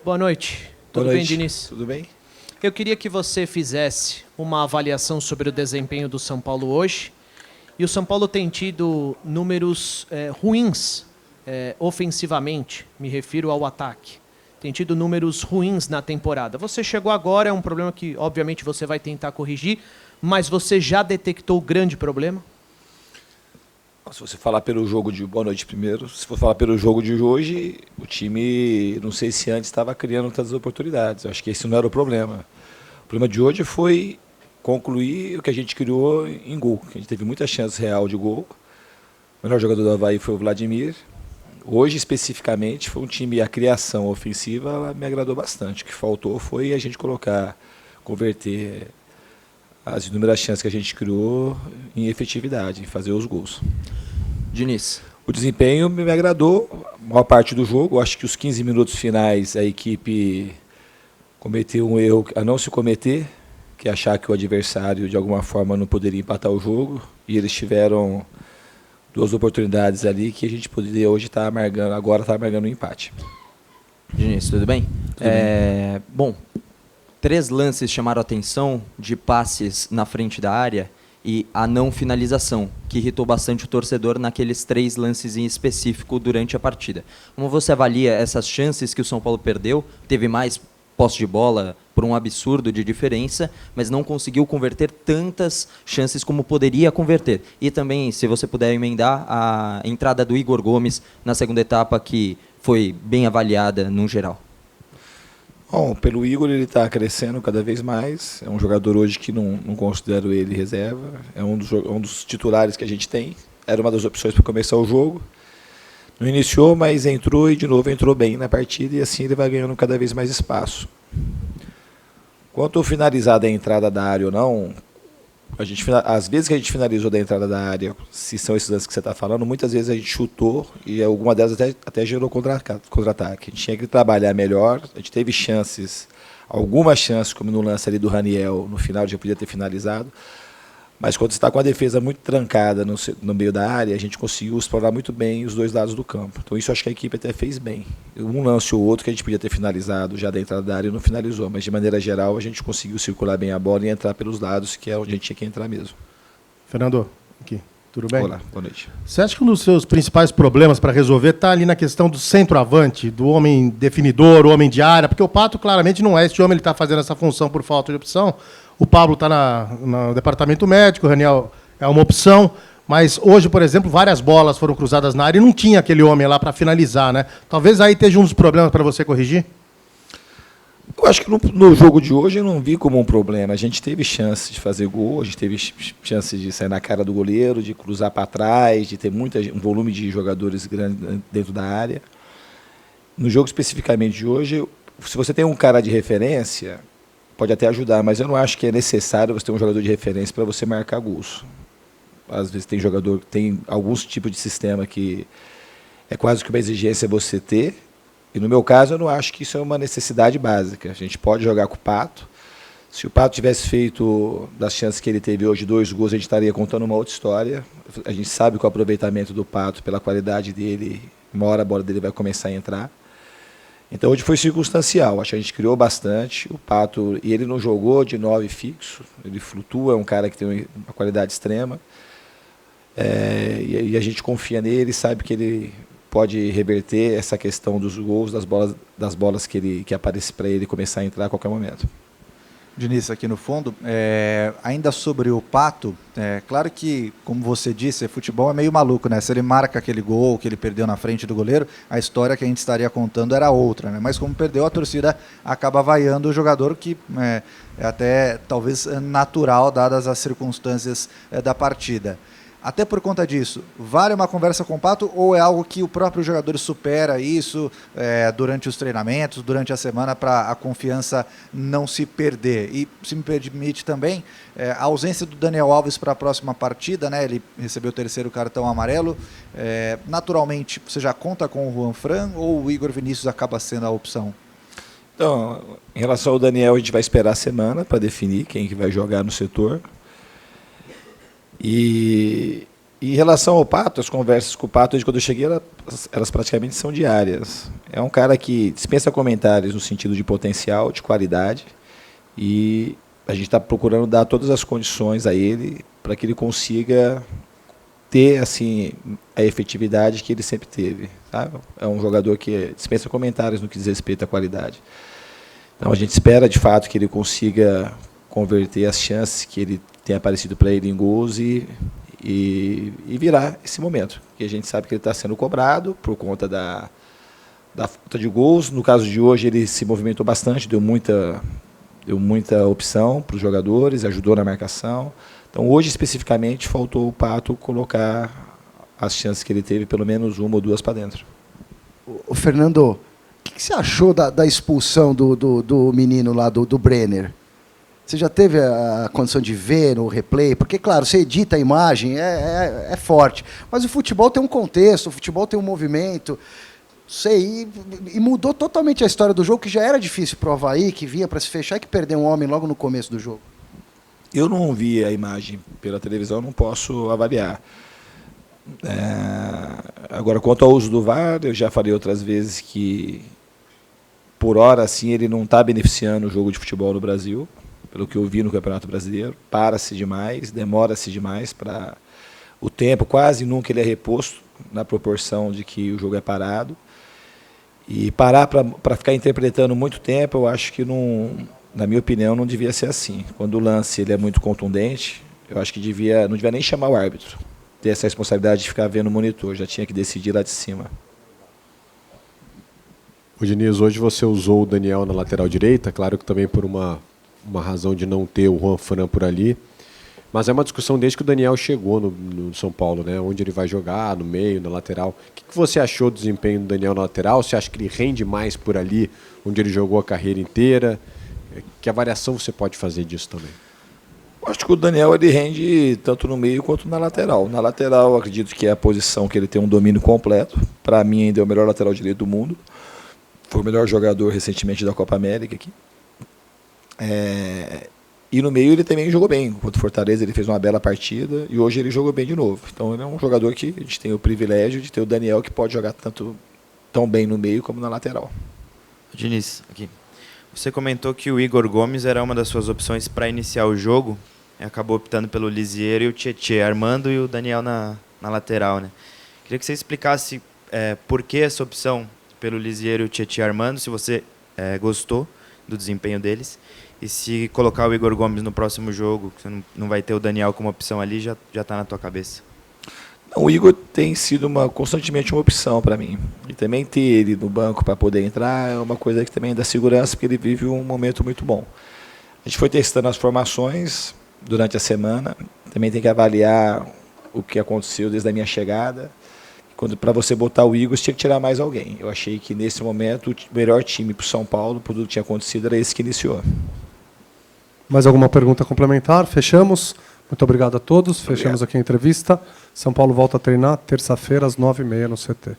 Boa noite. Boa Tudo noite. bem, Diniz? Tudo bem? Eu queria que você fizesse uma avaliação sobre o desempenho do São Paulo hoje. E o São Paulo tem tido números ruins ofensivamente, me refiro ao ataque. Tem tido números ruins na temporada. Você chegou agora, é um problema que obviamente você vai tentar corrigir, mas você já detectou o grande problema? Se você falar pelo jogo de... Boa noite primeiro. Se for falar pelo jogo de hoje, o time, não sei se antes estava criando tantas oportunidades. Eu acho que esse não era o problema. O problema de hoje foi concluir o que a gente criou em gol. A gente teve muita chance real de gol. O melhor jogador do Avaí foi o Vladimir. Hoje, especificamente, foi um time, a criação ofensiva ela me agradou bastante. O que faltou foi a gente converter as inúmeras chances que a gente criou em efetividade, em fazer os gols. Diniz. O desempenho me agradou, a maior parte do jogo. Eu acho que os 15 minutos finais a equipe cometeu um erro a não se cometer, que é achar que o adversário de alguma forma não poderia empatar o jogo. E eles tiveram duas oportunidades ali que a gente poderia hoje estar amargando, agora está amargando um empate. Diniz, tudo bem? Tudo bem. Bom, 3 lances chamaram a atenção de passes na frente da área e a não finalização, que irritou bastante o torcedor naqueles 3 lances em específico durante a partida. Como você avalia essas chances que o São Paulo perdeu? Teve mais posse de bola por um absurdo de diferença, mas não conseguiu converter tantas chances como poderia converter. E também, se você puder emendar, a entrada do Igor Gomes na segunda etapa, que foi bem avaliada no geral. Bom, pelo Igor ele está crescendo cada vez mais. É um jogador hoje que não considero ele reserva. É um dos titulares que a gente tem. Era uma das opções para começar o jogo. Não iniciou, mas entrou e de novo entrou bem na partida e assim ele vai ganhando cada vez mais espaço. Quanto ao finalizar da entrada da área ou não, às vezes que a gente finalizou da entrada da área, se são esses lances que você está falando, muitas vezes a gente chutou e alguma delas até gerou contra-ataque. A gente tinha que trabalhar melhor, a gente teve chances, algumas chances, como no lance ali do Raniel, no final já podia ter finalizado, mas quando você está com a defesa muito trancada no meio da área, a gente conseguiu explorar muito bem os dois lados do campo. Então isso eu acho que a equipe até fez bem. Um lance ou outro que a gente podia ter finalizado já da entrada da área e não finalizou, mas de maneira geral a gente conseguiu circular bem a bola e entrar pelos lados, que é onde a gente tinha que entrar mesmo. Fernando, aqui, tudo bem? Olá, boa noite. Você acha que um dos seus principais problemas para resolver está ali na questão do centroavante, do homem definidor, o homem de área? Porque o Pato claramente não é esse homem, ele está fazendo essa função por falta de opção. O Pablo está no departamento médico, o Raniel é uma opção, mas hoje, por exemplo, várias bolas foram cruzadas na área e não tinha aquele homem lá para finalizar, né? Talvez aí esteja um dos problemas para você corrigir? Eu acho que no jogo de hoje eu não vi como um problema. A gente teve chance de fazer gol, a gente teve chance de sair na cara do goleiro, de cruzar para trás, de ter um volume de jogadores grande dentro da área. No jogo especificamente de hoje, se você tem um cara de referência, pode até ajudar, mas eu não acho que é necessário você ter um jogador de referência para você marcar gols. Às vezes tem alguns tipos de sistema que é quase que uma exigência você ter, e no meu caso eu não acho que isso é uma necessidade básica. A gente pode jogar com o Pato. Se o Pato tivesse feito, das chances que ele teve hoje, 2 gols, a gente estaria contando uma outra história. A gente sabe que o aproveitamento do Pato, pela qualidade dele, uma hora a bola dele vai começar a entrar. Então hoje foi circunstancial, acho que a gente criou bastante, o Pato, e ele não jogou de 9 fixo, ele flutua, é um cara que tem uma qualidade extrema, e a gente confia nele, sabe que ele pode reverter essa questão dos gols, das bolas que aparecem para ele começar a entrar a qualquer momento. Diniz, aqui no fundo, ainda sobre o Pato, claro que, como você disse, futebol é meio maluco, né? Se ele marca aquele gol que ele perdeu na frente do goleiro, a história que a gente estaria contando era outra, né? Mas como perdeu, a torcida acaba vaiando o jogador, que é até talvez natural, dadas as circunstâncias da partida. Até por conta disso, vale uma conversa com o Pato ou é algo que o próprio jogador supera isso durante os treinamentos, durante a semana, para a confiança não se perder? E, se me permite também, a ausência do Daniel Alves para a próxima partida, né? Ele recebeu o 3º cartão amarelo. Naturalmente, você já conta com o Juan Fran ou o Igor Vinícius acaba sendo a opção? Então, em relação ao Daniel, a gente vai esperar a semana para definir quem que vai jogar no setor. E Em relação ao Pato, as conversas com o Pato, desde quando eu cheguei, elas praticamente são diárias. É um cara que dispensa comentários no sentido de potencial, de qualidade, e a gente está procurando dar todas as condições a ele para que ele consiga ter assim a efetividade que ele sempre teve. Sabe? É um jogador que dispensa comentários no que diz respeito à qualidade. Então a gente espera, de fato, que ele consiga converter as chances que ele tem aparecido para ele em gols e virar esse momento. Que a gente sabe que ele está sendo cobrado por conta da falta de gols. No caso de hoje, ele se movimentou bastante, deu muita opção para os jogadores, ajudou na marcação. Então, hoje, especificamente, faltou o Pato colocar as chances que ele teve, pelo menos uma ou duas para dentro. O Fernando, o que você achou da expulsão do menino lá, do Brenner? Você já teve a condição de ver no replay? Porque, claro, você edita a imagem, é forte. Mas o futebol tem um contexto, o futebol tem um movimento. Sei, e mudou totalmente a história do jogo, que já era difícil para o Avaí, que vinha para se fechar e que perdeu um homem logo no começo do jogo. Eu não vi a imagem pela televisão, não posso avaliar. Agora, quanto ao uso do VAR, eu já falei outras vezes que, por hora, assim, ele não está beneficiando o jogo de futebol no Brasil. Pelo que eu vi no Campeonato Brasileiro, para-se demais, demora-se demais para o tempo, quase nunca ele é reposto na proporção de que o jogo é parado. E parar para ficar interpretando muito tempo, eu acho que, não, na minha opinião, não devia ser assim. Quando o lance ele é muito contundente, eu acho que não devia nem chamar o árbitro, ter essa responsabilidade de ficar vendo o monitor, já tinha que decidir lá de cima. O Diniz, hoje você usou o Daniel na lateral direita, claro que também por uma razão de não ter o Juan Fran por ali, mas é uma discussão desde que o Daniel chegou no São Paulo, né? Onde ele vai jogar, no meio, na lateral. O que você achou do desempenho do Daniel na lateral? Você acha que ele rende mais por ali, onde ele jogou a carreira inteira? Que avaliação você pode fazer disso também? Eu acho que o Daniel ele rende tanto no meio quanto na lateral. Na lateral, eu acredito que é a posição que ele tem um domínio completo. Para mim, ainda é o melhor lateral direito do mundo. Foi o melhor jogador recentemente da Copa América aqui. E no meio ele também jogou bem. Contra o Fortaleza ele fez uma bela partida e hoje ele jogou bem de novo. Então ele é um jogador que a gente tem o privilégio de ter o Daniel, que pode jogar tão bem no meio como na lateral. Diniz, aqui. Você comentou que o Igor Gomes era uma das suas opções para iniciar o jogo. Acabou optando pelo Lisiero e o Tietê, Armando e o Daniel na lateral, né? Queria que você explicasse por que essa opção pelo Lisiero e o Tietê Armando, se você gostou do desempenho deles. E se colocar o Igor Gomes no próximo jogo, que você não vai ter o Daniel como opção ali, já está na tua cabeça? Não, o Igor tem sido constantemente uma opção para mim. E também ter ele no banco para poder entrar é uma coisa que também dá segurança, porque ele vive um momento muito bom. A gente foi testando as formações durante a semana. Também tem que avaliar o que aconteceu desde a minha chegada. Para você botar o Igor, você tinha que tirar mais alguém. Eu achei que nesse momento o melhor time para o São Paulo, por tudo que tinha acontecido, era esse que iniciou. Mais alguma pergunta complementar? Fechamos. Muito obrigado a todos. Fechamos aqui a entrevista. São Paulo volta a treinar terça-feira às 9h30 no CT.